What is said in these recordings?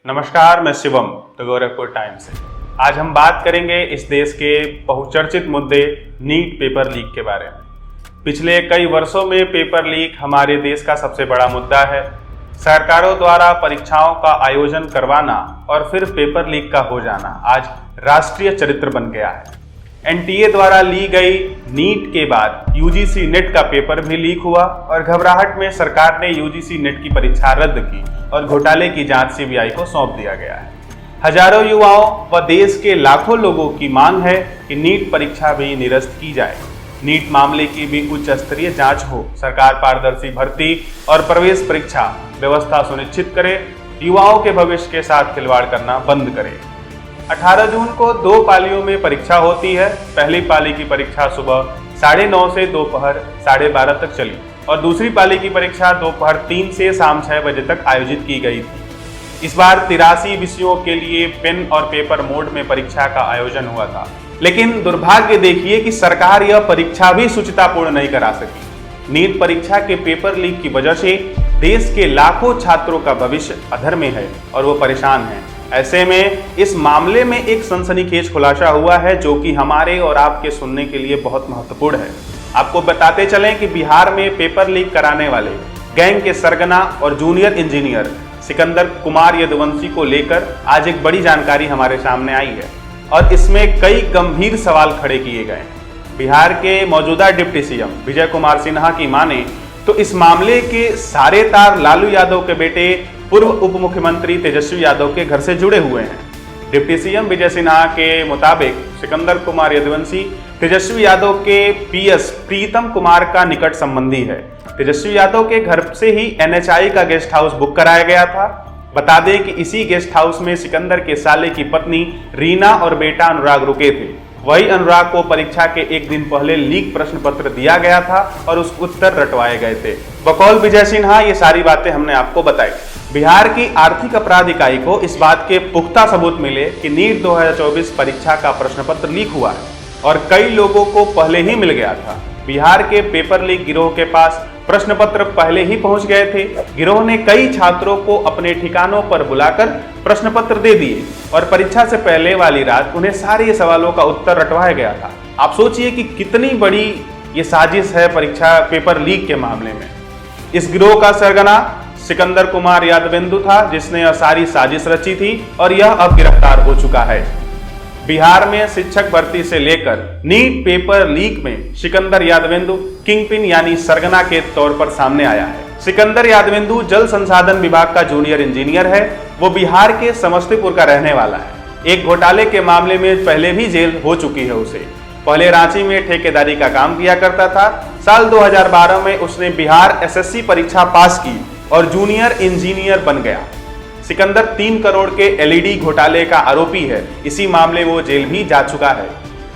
नमस्कार, मैं Shivam the Gorakhpur times से। आज हम बात करेंगे इस देश के बहुचर्चित मुद्दे नीट पेपर लीक के बारे में। पिछले कई वर्षों में पेपर लीक हमारे देश का सबसे बड़ा मुद्दा है। सरकारों द्वारा परीक्षाओं का आयोजन करवाना और फिर पेपर लीक का हो जाना आज राष्ट्रीय चरित्र बन गया है। एनटीए द्वारा ली गई नीट के बाद यूजीसी नेट का पेपर भी लीक हुआ और घबराहट में सरकार ने यूजीसी नेट की परीक्षा रद्द की और घोटाले की जांच सीबीआई को सौंप दिया गया है। हजारों युवाओं व देश के लाखों लोगों की मांग है कि नीट परीक्षा भी निरस्त की जाए। नीट मामले की भी उच्च स्तरीय जांच हो। सरकार पारदर्शी भर्ती और प्रवेश परीक्षा व्यवस्था सुनिश्चित करे। युवाओं के भविष्य के साथ खिलवाड़ करना बंद करे। 18 जून को 2 पालियों में परीक्षा होती है। पहली पाली की परीक्षा सुबह 9:30 से दोपहर 12:30 तक चली और दूसरी पाली की परीक्षा दोपहर 3 से शाम 6 बजे तक आयोजित की गई थी। इस बार 83 विषयों के लिए पेन और पेपर मोड में परीक्षा का आयोजन हुआ था, लेकिन दुर्भाग्य देखिए कि सरकार यह परीक्षा भी शुचितापूर्ण नहीं करा सकी। नीट परीक्षा के पेपर लीक की वजह से देश के लाखों छात्रों का भविष्य अधर में है और वो परेशान हैं। ऐसे में इस मामले में एक सनसनीखेज खुलासा हुआ है जो कि हमारे और आपके सुनने के लिए बहुत महत्वपूर्ण है। आपको बताते चलें कि बिहार में पेपर लीक कराने वाले गैंग के सरगना और जूनियर इंजीनियर सिकंदर कुमार यदुवंशी को लेकर आज एक बड़ी जानकारी हमारे सामने आई है और इसमें कई गंभीर सवाल खड़े किए गए हैं। बिहार के मौजूदा डिप्टी सीएम विजय कुमार सिन्हा की माने तो इस मामले के सारे तार लालू यादव के बेटे पूर्व उप मुख्यमंत्री तेजस्वी यादव के घर से जुड़े हुए हैं। डिप्टी सीएम विजय सिन्हा के मुताबिक सिकंदर कुमार यदुवंशी तेजस्वी यादव के पीएस प्रीतम कुमार का निकट संबंधी है। तेजस्वी यादव के घर से ही एनएचआई का गेस्ट हाउस बुक कराया गया था। बता दें कि इसी गेस्ट हाउस में सिकंदर के साले की पत्नी रीना और बेटा अनुराग रुके थे। वही अनुराग को परीक्षा के एक दिन पहले लीक प्रश्न पत्र दिया गया था और उसके उत्तर रटवाए गए थे। बकौल विजय सिन्हा ये सारी बातें हमने आपको बताई। बिहार की आर्थिक अपराध इकाई को इस बात के पुख्ता सबूत मिले कि नीट 2024 परीक्षा का प्रश्न पत्र लीक हुआ है और कई लोगों को पहले ही मिल गया था। बिहार के पेपर लीक गिरोह के पास प्रश्न पत्र पहले ही पहुंच गए थे। गिरोह ने कई छात्रों को अपने ठिकानों पर बुलाकर प्रश्न पत्र दे दिए और परीक्षा से पहले वाली रात उन्हें सारे सवालों का उत्तर रटवाया गया था। आप सोचिए कि कितनी बड़ी ये साजिश है परीक्षा पेपर लीक के मामले में। इस गिरोह का सरगना सिकंदर कुमार यादवेंदु था जिसने यह सारी साजिश रची थी और यह अब गिरफ्तार हो चुका है। बिहार में शिक्षक भर्ती से लेकर नीट पेपर लीक में सिकंदर यादवेंदु किंगपिन यानी सरगना के तौर पर सामने आया है। सिकंदर यादवेंदु जल संसाधन विभाग का जूनियर इंजीनियर है। वो बिहार के समस्तीपुर का रहने वाला है। एक घोटाले के मामले में पहले भी जेल हो चुकी है उसे। पहले रांची में ठेकेदारी का काम किया करता था। साल 2012 में उसने बिहार एसएससी परीक्षा पास की और जूनियर इंजीनियर बन गया। सिकंदर 3 करोड़ के एलईडी घोटाले का आरोपी है। इसी मामले वो जेल भी जा चुका है।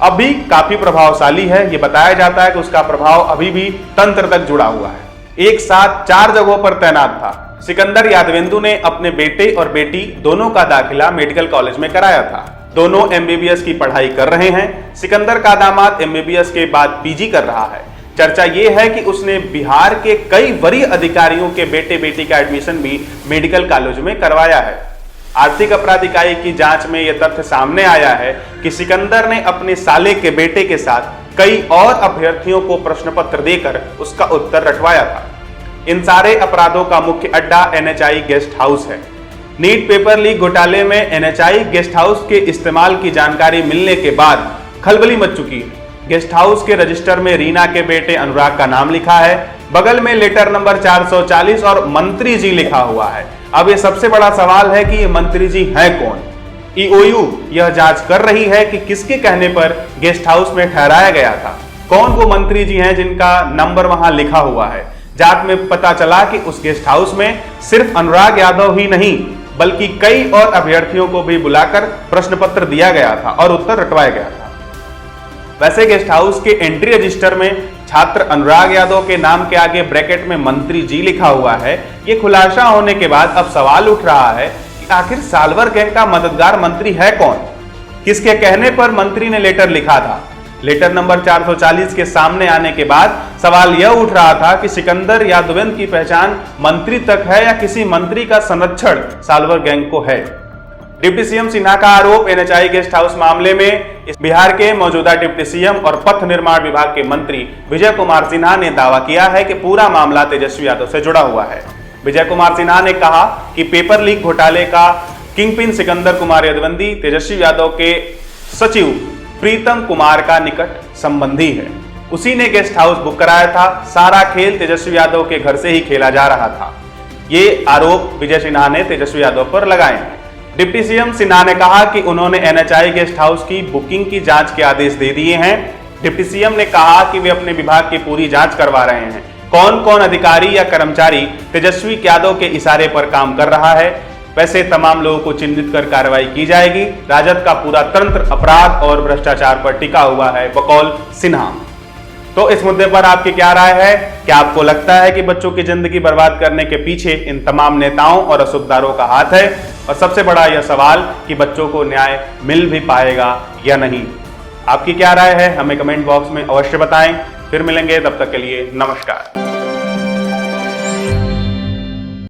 अब भी काफी प्रभावशाली है। ये बताया जाता है कि उसका प्रभाव अभी भी तंत्र तक जुड़ा हुआ है। एक साथ 4 जगहों पर तैनात था। सिकंदर यादवेंदु ने अपने बेटे और बेटी दोनों का दाखिला मेडिकल कॉलेज में कराया था। दोनों एमबीबीएस की पढ़ाई कर रहे हैं। सिकंदर का दामाद एमबीबीएस के बाद पीजी कर रहा है। चर्चा ये है कि उसने बिहार के कई वरीय अधिकारियों के बेटे बेटी का एडमिशन भी मेडिकल कॉलेज में करवाया है। आर्थिक अपराध इकाई की जांच में यह तथ्य सामने आया है कि सिकंदर ने अपने साले के बेटे के साथ कई और अभ्यर्थियों को प्रश्न पत्र देकर उसका उत्तर रटवाया था। इन सारे अपराधों का मुख्य अड्डा एनएचआई गेस्ट हाउस है। नीट पेपर लीक घोटाले में एनएचआई गेस्ट हाउस के इस्तेमाल की जानकारी मिलने के बाद खलबली मच चुकी है। गेस्ट हाउस के रजिस्टर में रीना के बेटे अनुराग का नाम लिखा है। बगल में लेटर नंबर 440 और मंत्री जी लिखा हुआ है। अब ये सबसे बड़ा सवाल है कि ये मंत्री जी हैं कौन। ईओयू यह जांच कर रही है कि किसके कहने पर गेस्ट हाउस में ठहराया गया था। कौन वो मंत्री जी हैं जिनका नंबर वहां लिखा हुआ है। जांच में पता चला कि उस गेस्ट हाउस में सिर्फ अनुराग यादव ही नहीं बल्कि कई और अभ्यर्थियों को भी बुलाकर प्रश्न पत्र दिया गया था और उत्तर रटवाया गया था। वैसे गेस्ट हाउस के एंट्री रजिस्टर में छात्र अनुराग यादव के नाम के आगे ब्रैकेट में मंत्री जी लिखा हुआ है। ये खुलासा होने के बाद अब सवाल उठ रहा है कि आखिर साल्वर गैंग का मददगार मंत्री है कौन। किसके कहने पर मंत्री ने लेटर लिखा था। लेटर नंबर 440 के सामने आने के बाद सवाल यह उठ रहा था कि सिकंदर यादवेंद्र की पहचान मंत्री तक है या किसी मंत्री का संरक्षण साल्वर गैंग को है। डिप्टी सीएम सिन्हा का आरोप एनएचआई गेस्ट हाउस मामले में बिहार के मौजूदा डिप्टी सीएम और पथ निर्माण विभाग के मंत्री विजय कुमार सिन्हा ने दावा किया है कि पूरा मामला तेजस्वी यादव से जुड़ा हुआ है। विजय कुमार सिन्हा ने कहा कि पेपर लीक घोटाले का किंगपिन सिकंदर कुमार यादवंदी तेजस्वी यादव के सचिव प्रीतम कुमार का निकट संबंधी है। उसी ने गेस्ट हाउस बुक कराया था। सारा खेल तेजस्वी यादव के घर से ही खेला जा रहा था। ये आरोप विजय सिन्हा ने तेजस्वी यादव पर लगाए हैं। डिप्टी सीएम सिन्हा ने कहा कि उन्होंने एनएचआई गेस्ट हाउस की बुकिंग की जांच के आदेश दे दिए हैं। डिप्टी सीएम ने कहा कि वे अपने विभाग की पूरी जांच करवा रहे हैं। कौन कौन अधिकारी या कर्मचारी तेजस्वी यादव के इशारे पर काम कर रहा है, वैसे तमाम लोगों को चिन्हित कर कार्रवाई की जाएगी। राजद का पूरा तंत्र अपराध और भ्रष्टाचार पर टिका हुआ है, बकौल सिन्हा। तो इस मुद्दे पर आपकी क्या राय है? क्या आपको लगता है कि बच्चों की जिंदगी बर्बाद करने के पीछे इन तमाम नेताओं और रसूखदारों का हाथ है? और सबसे बड़ा यह सवाल कि बच्चों को न्याय मिल भी पाएगा या नहीं? आपकी क्या राय है? हमें कमेंट बॉक्स में अवश्य बताएं। फिर मिलेंगे, तब तक के लिए नमस्कार।